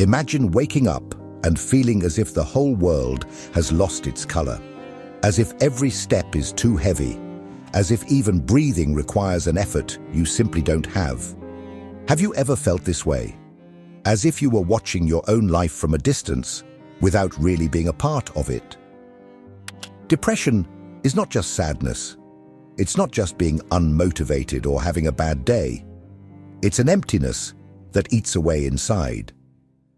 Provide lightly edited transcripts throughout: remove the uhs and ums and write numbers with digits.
Imagine waking up and feeling as if the whole world has lost its color, as if every step is too heavy, as if even breathing requires an effort you simply don't have. Have you ever felt this way? As if you were watching your own life from a distance without really being a part of it? Depression is not just sadness. It's not just being unmotivated or having a bad day. It's an emptiness that eats away inside.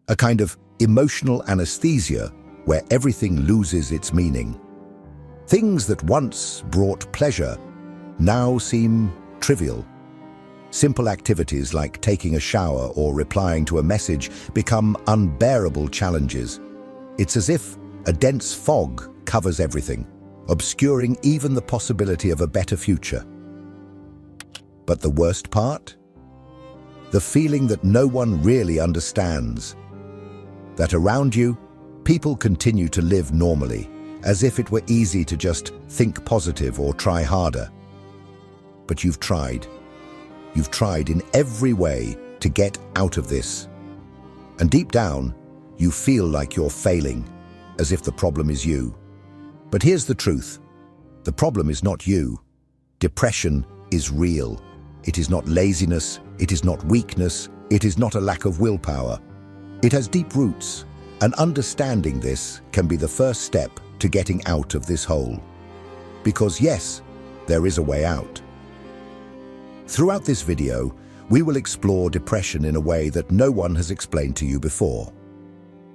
A kind of emotional anesthesia where everything loses its meaning. Things that once brought pleasure now seem trivial. Simple activities like taking a shower or replying to a message become unbearable challenges. It's as if a dense fog covers everything, obscuring even the possibility of a better future. But the worst part? The feeling that no one really understands. That around you, people continue to live normally, as if it were easy to just think positive or try harder. But you've tried. You've tried in every way to get out of this. And deep down, you feel like you're failing, as if the problem is you. But here's the truth. The problem is not you. Depression is real. It is not laziness. It is not weakness. It is not a lack of willpower. It has deep roots, and understanding this can be the first step to getting out of this hole. Because yes, there is a way out. Throughout this video, we will explore depression in a way that no one has explained to you before.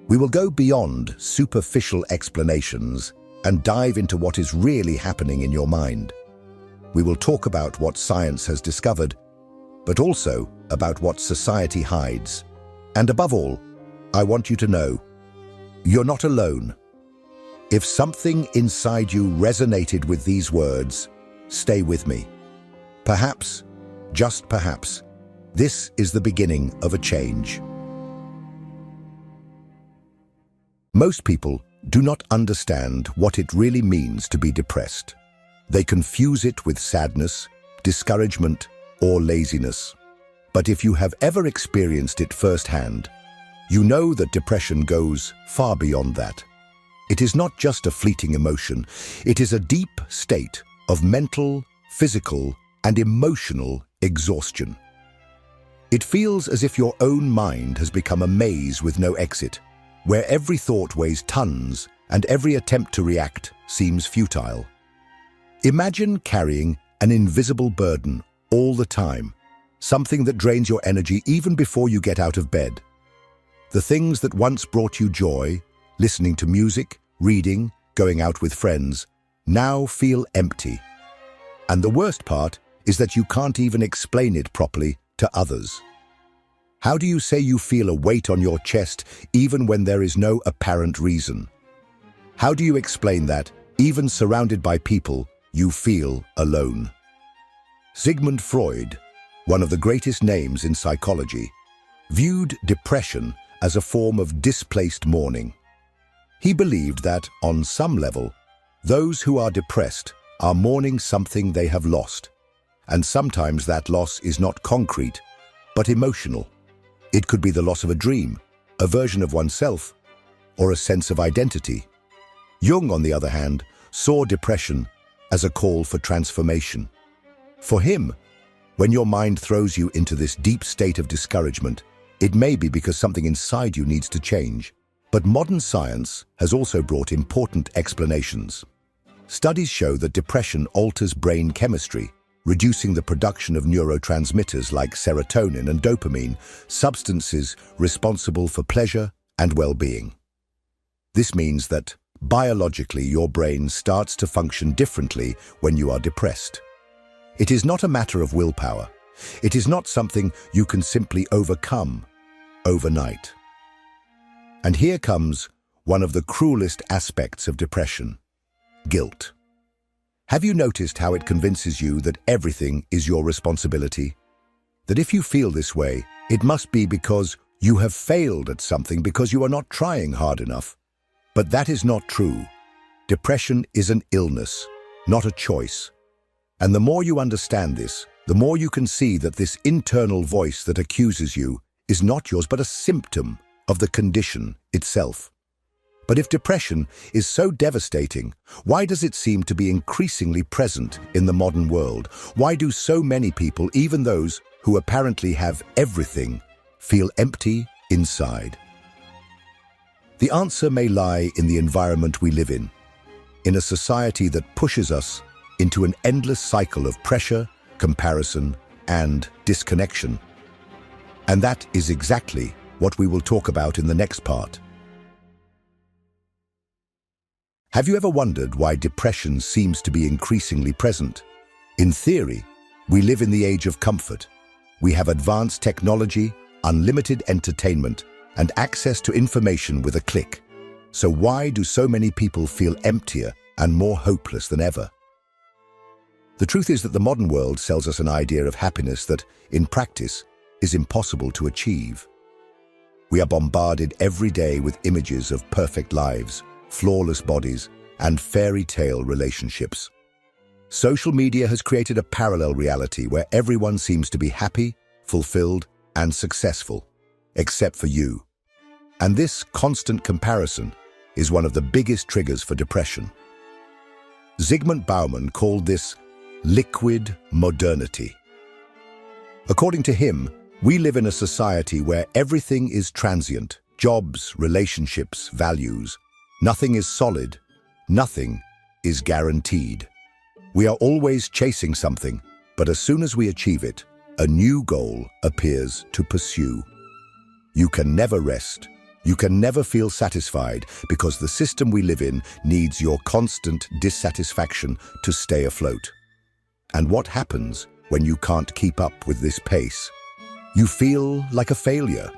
We will go beyond superficial explanations and dive into what is really happening in your mind. We will talk about what science has discovered, but also about what society hides. And above all, I want you to know, you're not alone. If something inside you resonated with these words, stay with me. Perhaps, just perhaps, this is the beginning of a change. Most people do not understand what it really means to be depressed. They confuse it with sadness, discouragement, or laziness. But if you have ever experienced it firsthand, you know that depression goes far beyond that. It is not just a fleeting emotion. It is a deep state of mental, physical, and emotional exhaustion. It feels as if your own mind has become a maze with no exit, where every thought weighs tons and every attempt to react seems futile. Imagine carrying an invisible burden all the time, something that drains your energy even before you get out of bed. The things that once brought you joy, listening to music, reading, going out with friends, now feel empty. And the worst part is that you can't even explain it properly to others. How do you say you feel a weight on your chest even when there is no apparent reason? How do you explain that, even surrounded by people, you feel alone? Sigmund Freud, one of the greatest names in psychology, viewed depression as a form of displaced mourning. He believed that, on some level, those who are depressed are mourning something they have lost. And sometimes that loss is not concrete, but emotional. It could be the loss of a dream, a version of oneself, or a sense of identity. Jung, on the other hand, saw depression as a call for transformation. For him, when your mind throws you into this deep state of discouragement, it may be because something inside you needs to change. But modern science has also brought important explanations. Studies show that depression alters brain chemistry, reducing the production of neurotransmitters like serotonin and dopamine, substances responsible for pleasure and well-being. This means that, biologically, your brain starts to function differently when you are depressed. It is not a matter of willpower. It is not something you can simply overcome overnight. And here comes one of the cruelest aspects of depression: guilt. Have you noticed how it convinces you that everything is your responsibility? That if you feel this way, it must be because you have failed at something, because you are not trying hard enough. But that is not true. Depression is an illness, not a choice. And the more you understand this, the more you can see that this internal voice that accuses you is not yours but a symptom of the condition itself. But if depression is so devastating, why does it seem to be increasingly present in the modern world? Why do so many people, even those who apparently have everything, feel empty inside? The answer may lie in the environment we live in a society that pushes us into an endless cycle of pressure, comparison, and disconnection. And that is exactly what we will talk about in the next part. Have you ever wondered why depression seems to be increasingly present? In theory, we live in the age of comfort. We have advanced technology, unlimited entertainment, and access to information with a click. So why do so many people feel emptier and more hopeless than ever? The truth is that the modern world sells us an idea of happiness that, in practice, is impossible to achieve. We are bombarded every day with images of perfect lives, flawless bodies, and fairy tale relationships. Social media has created a parallel reality where everyone seems to be happy, fulfilled, and successful, except for you. And this constant comparison is one of the biggest triggers for depression. Zygmunt Bauman called this liquid modernity. According to him, we live in a society where everything is transient: jobs, relationships, values. Nothing is solid. Nothing is guaranteed. We are always chasing something, but as soon as we achieve it, a new goal appears to pursue. You can never rest. You can never feel satisfied because the system we live in needs your constant dissatisfaction to stay afloat. And what happens when you can't keep up with this pace? You feel like a failure.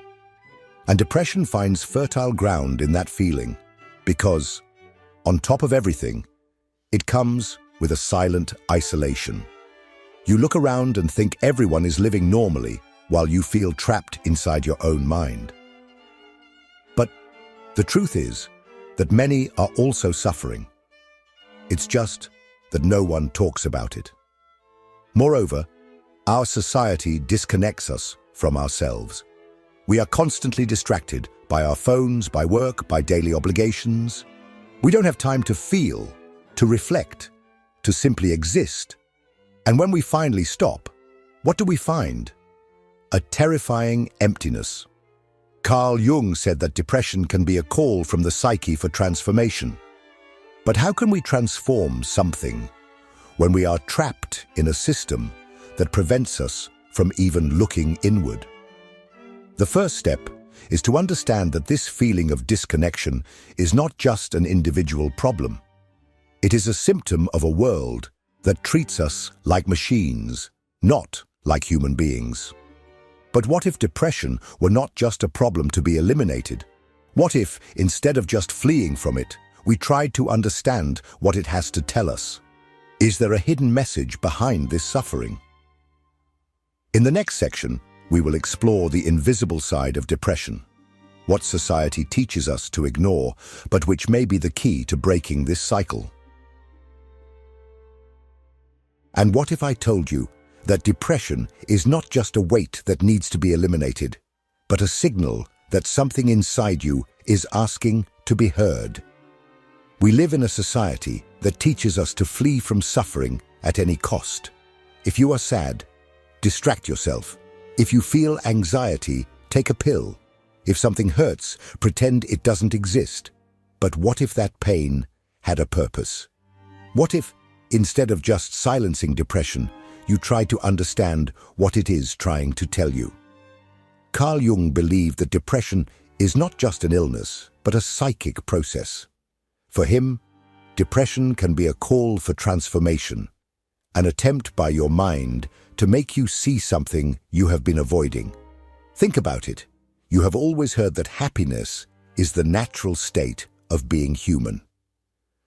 And depression finds fertile ground in that feeling because, on top of everything, it comes with a silent isolation. You look around and think everyone is living normally while you feel trapped inside your own mind. But the truth is that many are also suffering. It's just that no one talks about it. Moreover, our society disconnects us from ourselves. We are constantly distracted by our phones, by work, by daily obligations. We don't have time to feel, to reflect, to simply exist. And when we finally stop, what do we find? A terrifying emptiness. Carl Jung said that depression can be a call from the psyche for transformation. But how can we transform something when we are trapped in a system that prevents us from even looking inward? The first step is to understand that this feeling of disconnection is not just an individual problem. It is a symptom of a world that treats us like machines, not like human beings. But what if depression were not just a problem to be eliminated? What if, instead of just fleeing from it, we tried to understand what it has to tell us? Is there a hidden message behind this suffering? In the next section, we will explore the invisible side of depression, what society teaches us to ignore, but which may be the key to breaking this cycle. And what if I told you that depression is not just a weight that needs to be eliminated, but a signal that something inside you is asking to be heard? We live in a society that teaches us to flee from suffering at any cost. If you are sad, distract yourself. If you feel anxiety, take a pill. If something hurts, pretend it doesn't exist. But what if that pain had a purpose? What if, instead of just silencing depression, you try to understand what it is trying to tell you? Carl Jung believed that depression is not just an illness, but a psychic process. For him, depression can be a call for transformation, an attempt by your mind to make you see something you have been avoiding. Think about it. You have always heard that happiness is the natural state of being human.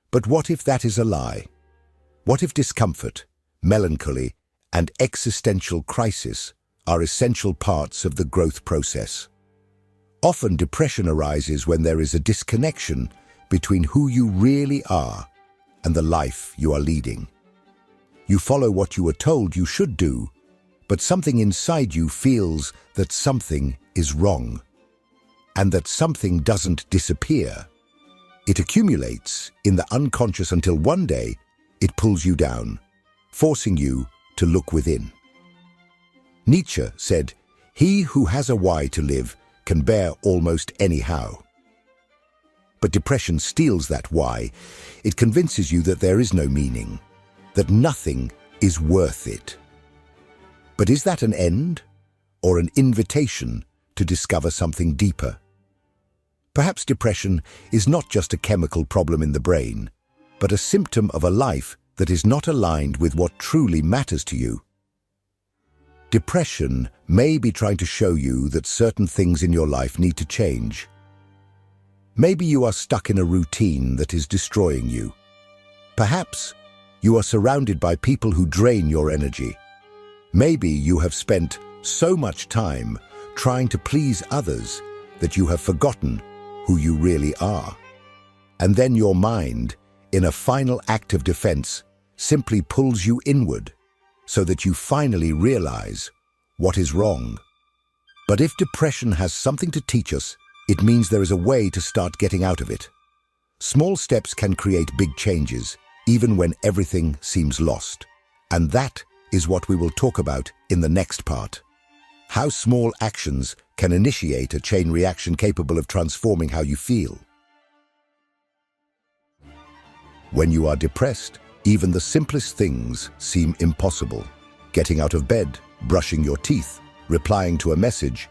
But what if that is a lie? What if discomfort, melancholy, and existential crisis are essential parts of the growth process? Often depression arises when there is a disconnection between who you really are and the life you are leading. You follow what you were told you should do, but something inside you feels that something is wrong. and that something doesn't disappear. It accumulates in the unconscious until one day it pulls you down, forcing you to look within. Nietzsche said, "He who has a why to live can bear almost any how." But depression steals that why. It convinces you that there is no meaning, that nothing is worth it. But is that an end or an invitation to discover something deeper? Perhaps depression is not just a chemical problem in the brain, but a symptom of a life that is not aligned with what truly matters to you. Depression may be trying to show you that certain things in your life need to change. Maybe you are stuck in a routine that is destroying you. Perhaps you are surrounded by people who drain your energy. Maybe you have spent so much time trying to please others that you have forgotten who you really are. And then your mind, in a final act of defense, simply pulls you inward so that you finally realize what is wrong. But if depression has something to teach us, it means there is a way to start getting out of it. Small steps can create big changes, even when everything seems lost. And that is what we will talk about in the next part. How small actions can initiate a chain reaction capable of transforming how you feel. When you are depressed, even the simplest things seem impossible. Getting out of bed, brushing your teeth, replying to a message,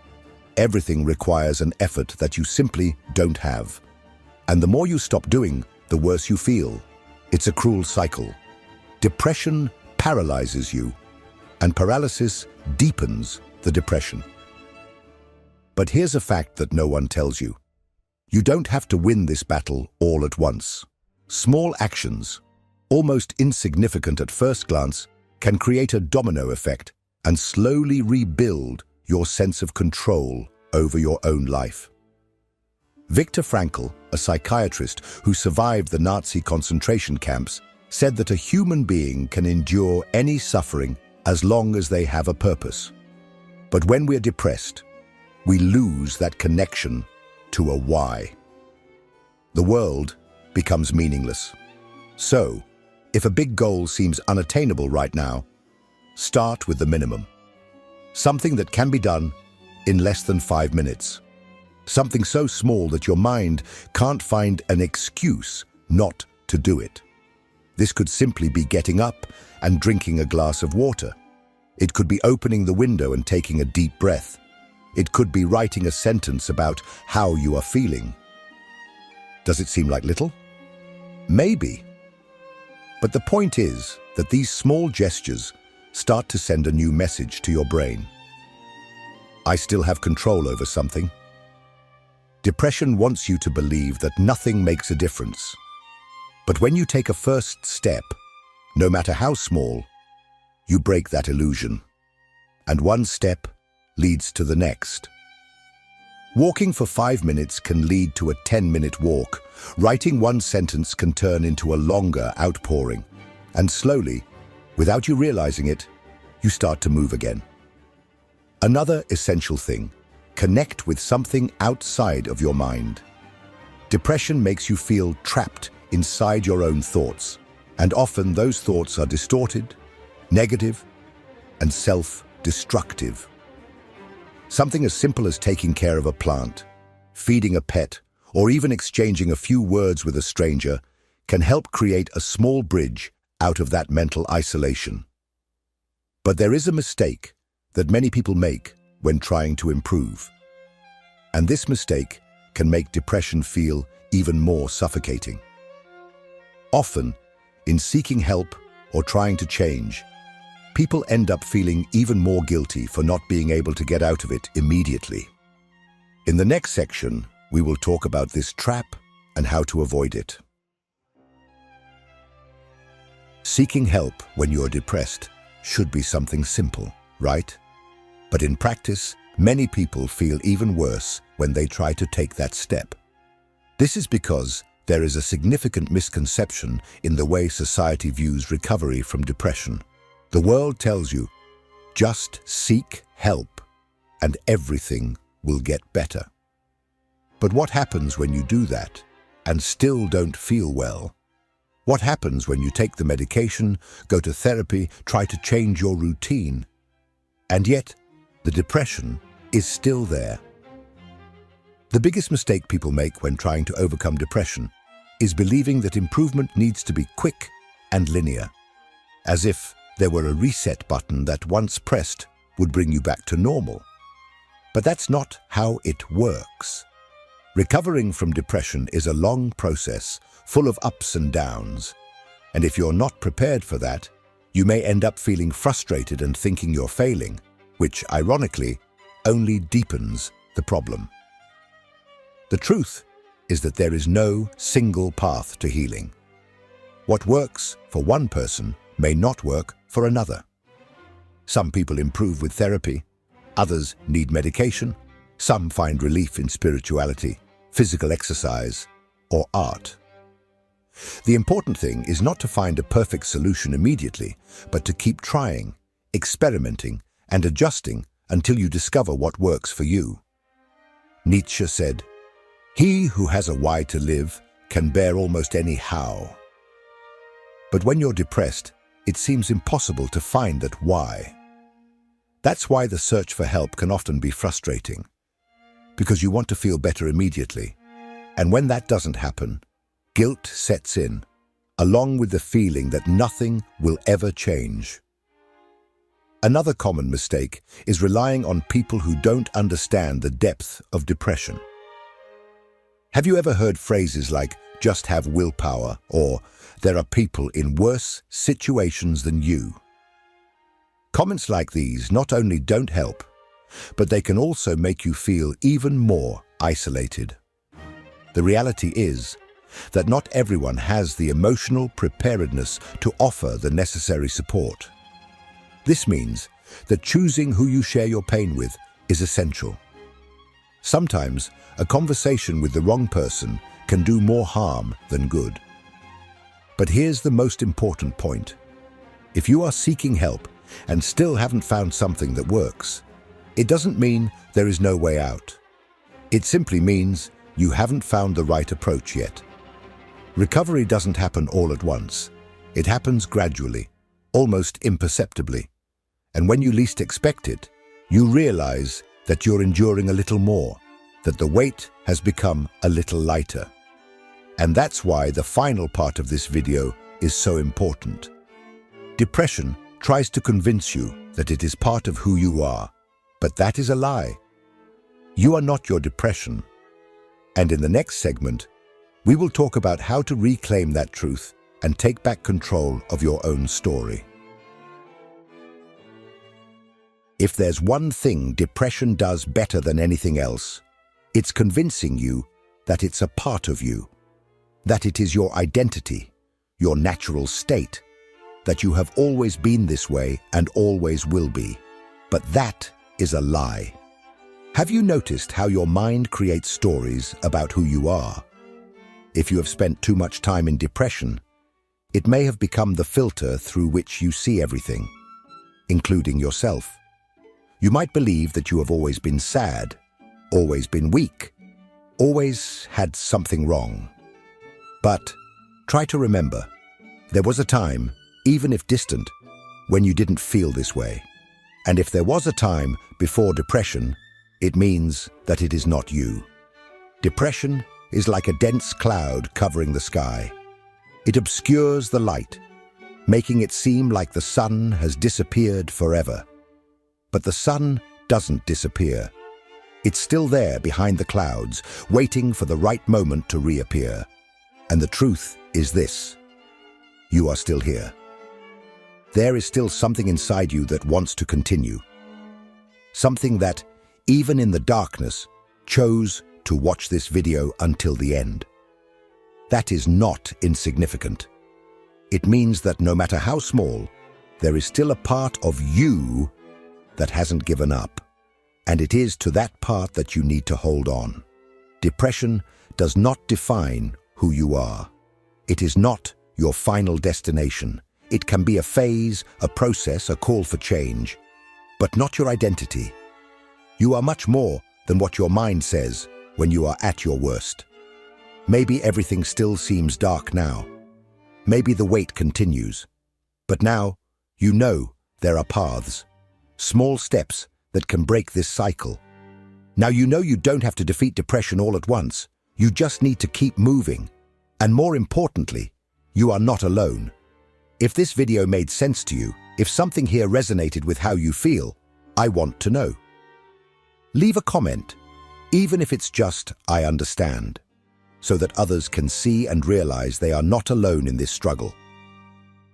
everything requires an effort that you simply don't have. And the more you stop doing, the worse you feel. It's a cruel cycle. Depression paralyzes you, and paralysis deepens the depression. But here's a fact that no one tells you. You don't have to win this battle all at once. Small actions, almost insignificant at first glance, can create a domino effect and slowly rebuild your sense of control over your own life. Viktor Frankl, a psychiatrist who survived the Nazi concentration camps, said that a human being can endure any suffering as long as they have a purpose. But when we're depressed, we lose that connection to a why. The world becomes meaningless. So, if a big goal seems unattainable right now, start with the minimum. Something that can be done in less than 5 minutes. Something so small that your mind can't find an excuse not to do it. This could simply be getting up and drinking a glass of water. It could be opening the window and taking a deep breath. It could be writing a sentence about how you are feeling. Does it seem like little? Maybe. But the point is that these small gestures start to send a new message to your brain. I still have control over something. Depression wants you to believe that nothing makes a difference. But when you take a first step, no matter how small, you break that illusion. And one step leads to the next. Walking for 5 minutes can lead to a 10-minute walk. Writing one sentence can turn into a longer outpouring. And slowly, without you realizing it, you start to move again. Another essential thing, connect with something outside of your mind. Depression makes you feel trapped inside your own thoughts, and often those thoughts are distorted, negative, and self-destructive. Something as simple as taking care of a plant, feeding a pet, or even exchanging a few words with a stranger can help create a small bridge out of that mental isolation. But there is a mistake that many people make when trying to improve. And this mistake can make depression feel even more suffocating. Often, in seeking help or trying to change, people end up feeling even more guilty for not being able to get out of it immediately. In the next section, we will talk about this trap and how to avoid it. Seeking help when you're depressed should be something simple, right? But in practice, many people feel even worse when they try to take that step. This is because there is a significant misconception in the way society views recovery from depression. The world tells you, just seek help and everything will get better. But what happens when you do that and still don't feel well? What happens when you take the medication, go to therapy, try to change your routine, and yet the depression is still there? The biggest mistake people make when trying to overcome depression is believing that improvement needs to be quick and linear, as if there were a reset button that once pressed would bring you back to normal. But that's not how it works. Recovering from depression is a long process, full of ups and downs. And if you're not prepared for that, you may end up feeling frustrated and thinking you're failing, which, ironically, only deepens the problem. The truth is that there is no single path to healing. What works for one person may not work for another. Some people improve with therapy, others need medication, some find relief in spirituality, physical exercise, or art. The important thing is not to find a perfect solution immediately, but to keep trying, experimenting, and adjusting until you discover what works for you. Nietzsche said, "He who has a why to live can bear almost any how." But when you're depressed, it seems impossible to find that why. That's why the search for help can often be frustrating, because you want to feel better immediately. And when that doesn't happen, guilt sets in, along with the feeling that nothing will ever change. Another common mistake is relying on people who don't understand the depth of depression. Have you ever heard phrases like, "just have willpower," or "there are people in worse situations than you"? Comments like these not only don't help, but they can also make you feel even more isolated. The reality is that not everyone has the emotional preparedness to offer the necessary support. This means that choosing who you share your pain with is essential. Sometimes, a conversation with the wrong person can do more harm than good. But here's the most important point. If you are seeking help and still haven't found something that works, it doesn't mean there is no way out. It simply means you haven't found the right approach yet. Recovery doesn't happen all at once. It happens gradually, almost imperceptibly. And when you least expect it, you realize that you're enduring a little more, that the weight has become a little lighter. And that's why the final part of this video is so important. Depression tries to convince you that it is part of who you are, but that is a lie. You are not your depression. And in the next segment, we will talk about how to reclaim that truth and take back control of your own story. If there's one thing depression does better than anything else, it's convincing you that it's a part of you, that it is your identity, your natural state, that you have always been this way and always will be. But that is a lie. Have you noticed how your mind creates stories about who you are? If you have spent too much time in depression, it may have become the filter through which you see everything, including yourself. You might believe that you have always been sad, always been weak, always had something wrong. But try to remember, there was a time, even if distant, when you didn't feel this way. And if there was a time before depression, it means that it is not you. Depression is like a dense cloud covering the sky. It obscures the light, making it seem like the sun has disappeared forever. But the sun doesn't disappear. It's still there behind the clouds, waiting for the right moment to reappear. And the truth is this: you are still here. There is still something inside you that wants to continue. Something that, even in the darkness, chose to watch this video until the end. That is not insignificant. It means that no matter how small, there is still a part of you that hasn't given up. And it is to that part that you need to hold on. Depression does not define who you are. It is not your final destination. It can be a phase, a process, a call for change, but not your identity. You are much more than what your mind says, when you are at your worst. Maybe everything still seems dark now. Maybe the wait continues. But now, you know there are paths, small steps that can break this cycle. Now you know you don't have to defeat depression all at once. You just need to keep moving. And more importantly, you are not alone. If this video made sense to you, if something here resonated with how you feel, I want to know. Leave a comment, even if it's just, I understand, so that others can see and realize they are not alone in this struggle.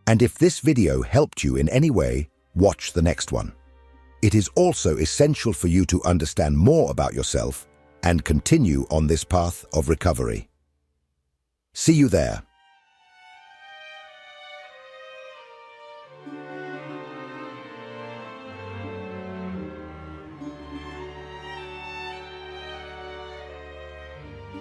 And if this video helped you in any way, watch the next one. It is also essential for you to understand more about yourself and continue on this path of recovery. See you there.